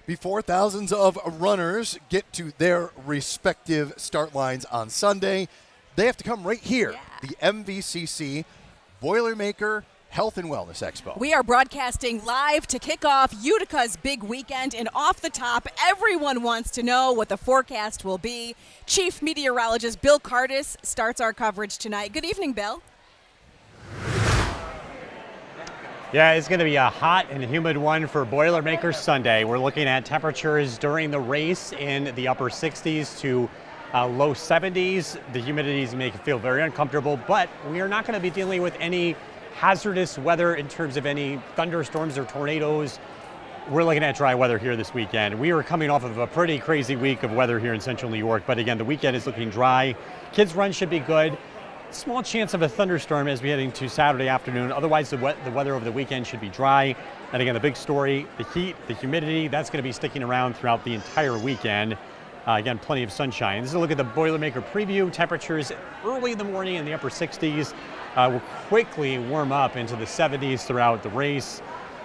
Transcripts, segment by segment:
before thousands of runners get to their respective start lines on Sunday. They have to come right here, the MVCC Boilermaker Health and Wellness Expo. We are broadcasting live to kick off Utica's big weekend, and off the top, everyone wants to know what the forecast will be. Chief Meteorologist Bill Cardis starts our coverage tonight. Good evening, Bill. Yeah, it's going to be a hot and humid one for Boilermaker Sunday. We're looking at temperatures during the race in the upper 60s to low 70s. The humidities make it feel very uncomfortable, but we are not going to be dealing with any hazardous weather in terms of any thunderstorms or tornadoes. We're looking at dry weather here this weekend. We are coming off of a pretty crazy week of weather here in central New York, but again, the weekend is looking dry. Kids' run should be good. Small chance of a thunderstorm as we head into Saturday afternoon. Otherwise, the weather over the weekend should be dry. And again, the big story, the heat, the humidity, that's going to be sticking around throughout the entire weekend. Again, plenty of sunshine. This is a look at the Boilermaker preview. Temperatures early in the morning in the upper 60s. Will quickly warm up into the 70s throughout the race.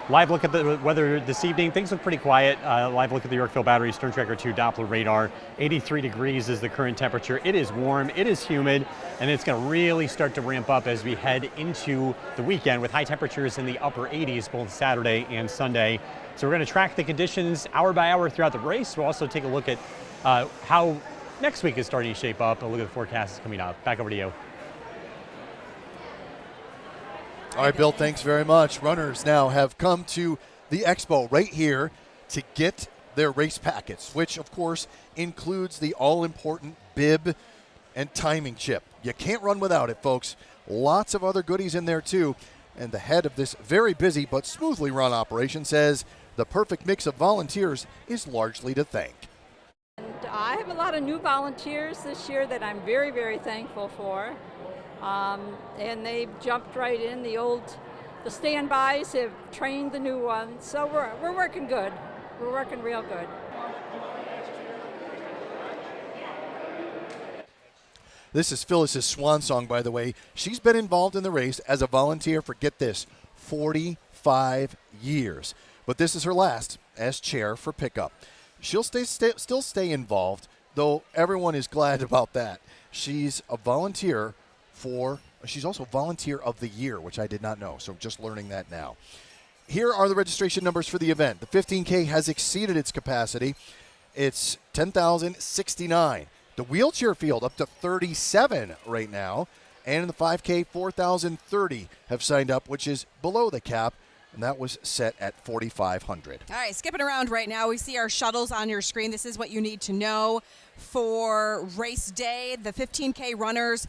Live look at the weather this evening. Things look pretty quiet. Live look at the Yorkville Battery Stern Tracker 2 Doppler radar. 83 degrees is the current temperature. It is warm, it is humid, and it's going to really start to ramp up as we head into the weekend with high temperatures in the upper 80s both Saturday and Sunday. So we're going to track the conditions hour by hour throughout the race. We'll also take a look at how next week is starting to shape up. A look at the forecast coming up. Back over to you. All right, Bill, thanks very much. Runners now have come to the expo right here to get their race packets, which, of course, includes the all-important bib and timing chip. You can't run without it, folks. Lots of other goodies in there, too. And the head of this very busy but smoothly run operation says the perfect mix of volunteers is largely to thank. And I have a lot of new volunteers this year that I'm very, very thankful for. And they've jumped right in. The standbys have trained the new ones. So we're working good. We're working real good. This is Phyllis's swan song, by the way. She's been involved in the race as a volunteer for, get this, 45 years. But this is her last as chair for pickup. She'll still stay involved, though everyone is glad about that. She's a volunteer she's also Volunteer of the Year, which I did not know, so just learning that now. Here are the registration numbers for the event. The 15K has exceeded its capacity. It's 10,069. The wheelchair field up to 37 right now. And in the 5K, 4,030 have signed up, which is below the cap, and that was set at 4,500. All right, skipping around right now, we see our shuttles on your screen. This is what you need to know for race day. The 15K runners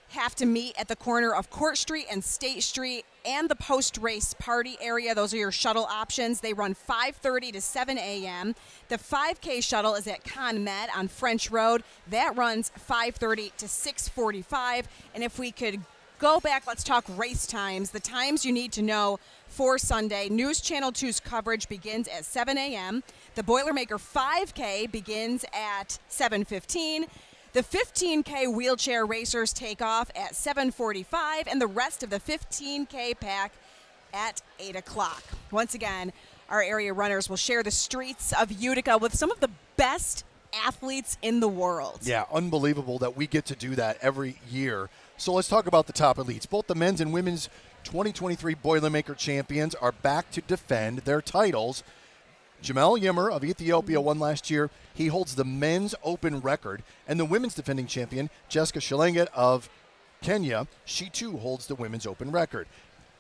have to meet at the corner of Court Street and State Street and the post-race party area. Those are your shuttle options. They run 5:30 to 7 a.m. The 5K shuttle is at ConMed on French Road. That runs 5:30 to 6:45. And if we could go back, let's talk race times. The times you need to know for Sunday. News Channel 2's coverage begins at 7 a.m. The Boilermaker 5K begins at 7:15. The 15K wheelchair racers take off at 7:45, and the rest of the 15K pack at 8 o'clock. Once again, our area runners will share the streets of Utica with some of the best athletes in the world. Yeah, unbelievable that we get to do that every year. So let's talk about the top elites. Both the men's and women's 2023 Boilermaker champions are back to defend their titles. Jamel Yimmer of Ethiopia won last year. He holds the men's open record. And the women's defending champion, Jessica Shalenget of Kenya, she too holds the women's open record.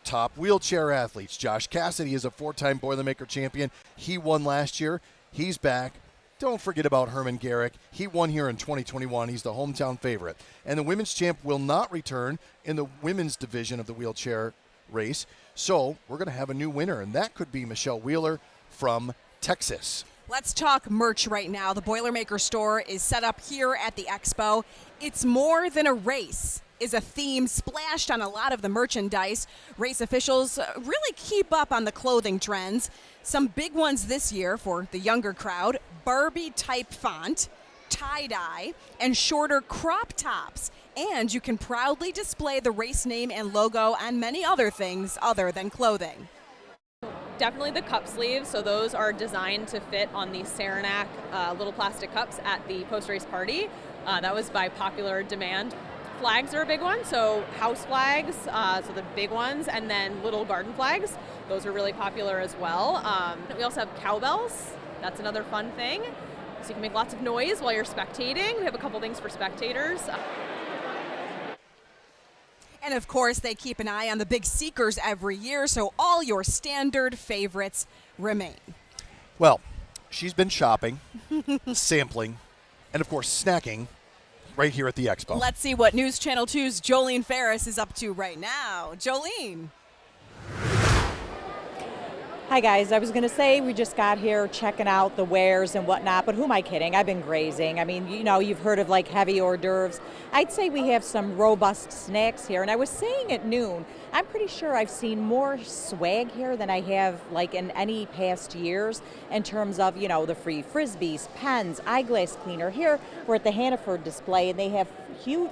Top wheelchair athletes. Josh Cassidy is a 4-time Boilermaker champion. He won last year. He's back. Don't forget about Herman Garrick. He won here in 2021. He's the hometown favorite. And the women's champ will not return in the women's division of the wheelchair race. So we're going to have a new winner, and that could be Michelle Wheeler from Texas. Let's talk merch right now. The Boilermaker store is set up here at the expo. It's more than a race is a theme splashed on a lot of the merchandise. Race officials really keep up on the clothing trends. Some big ones this year for the younger crowd: Barbie-type font, tie-dye, and shorter crop tops. And you can proudly display the race name and logo on many other things other than clothing. Definitely the cup sleeves. So those are designed to fit on the Saranac little plastic cups at the post-race party. That was by popular demand. Flags are a big one, so house flags, so the big ones, and then little garden flags. Those are really popular as well. We also have cowbells. That's another fun thing. So you can make lots of noise while you're spectating. We have a couple things for spectators. And of course, they keep an eye on the big seekers every year, so all your standard favorites remain. Well, she's been shopping, sampling, and of course snacking right here at the expo. Let's see what News Channel 2's Jolene Ferris is up to right now. Jolene. Hi guys, I was going to say we just got here checking out the wares and whatnot, but who am I kidding? I've been grazing. I mean, you know, you've heard of like heavy hors d'oeuvres. I'd say we have some robust snacks here, and I was saying at noon, I'm pretty sure I've seen more swag here than I have like in any past years in terms of, you know, the free Frisbees, pens, eyeglass cleaner. Here we're at the Hannaford display, and they have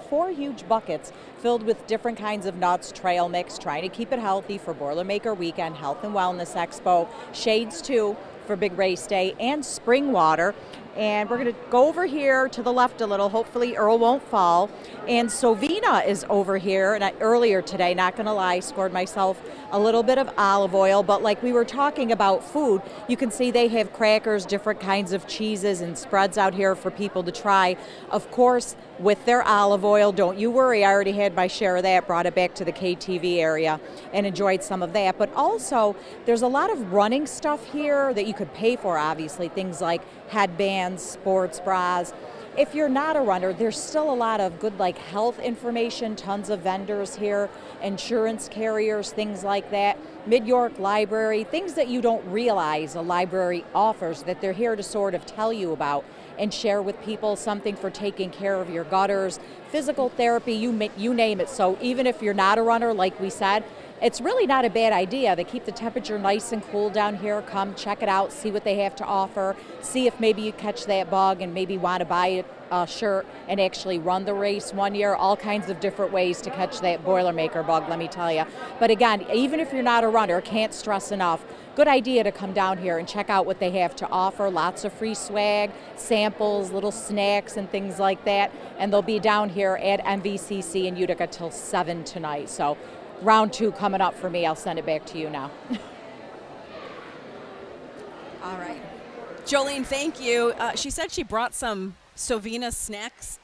four huge buckets filled with different kinds of nuts, trail mix, trying to keep it healthy for Boilermaker Weekend, Health and Wellness Expo, shades too for Big Race Day, and spring water. And we're going to go over here to the left a little. Hopefully Earl won't fall. And Sovina is over here. And earlier today, not going to lie, scored myself a little bit of olive oil. But like we were talking about food, you can see they have crackers, different kinds of cheeses and spreads out here for people to try. Of course, with their olive oil, don't you worry. I already had my share of that, brought it back to the KTV area and enjoyed some of that. But also, there's a lot of running stuff here that you could pay for, obviously. Things like headbands, sports bras. If you're not a runner, there's still a lot of good like health information, tons of vendors here, insurance carriers, things like that. Mid-York Library, things that you don't realize a library offers that they're here to sort of tell you about and share with people, something for taking care of your gutters, physical therapy, you name it. So even if you're not a runner, like we said, it's really not a bad idea. They keep the temperature nice and cool down here. Come check it out, see what they have to offer, see if maybe you catch that bug and maybe want to buy a shirt and actually run the race one year. All kinds of different ways to catch that Boilermaker bug, let me tell you. But again, even if you're not a runner, can't stress enough, good idea to come down here and check out what they have to offer. Lots of free swag, samples, little snacks and things like that. And they'll be down here at MVCC in Utica till 7 tonight. So round 2 coming up for me. I'll send it back to you now. All right. Jolene, thank you. She said she brought some Sovina snacks.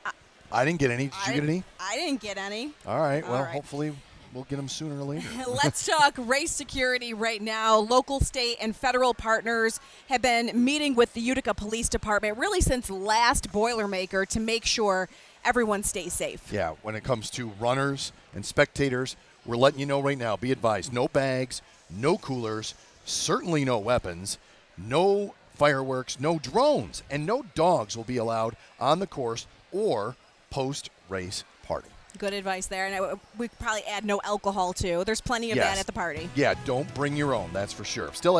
I didn't get any. Did you get any? I didn't get any. All right. All Well, right. hopefully we'll get them sooner or later. Let's talk race security right now. Local, state, and federal partners have been meeting with the Utica Police Department really since last Boilermaker to make sure everyone stays safe. Yeah, when it comes to runners and spectators, we're letting you know right now, be advised, no bags, no coolers, certainly no weapons, no fireworks, no drones, and no dogs will be allowed on the course or post-race party. Good advice there. And we could probably add no alcohol, too. There's plenty of that at the party. Yeah, don't bring your own, that's for sure. Still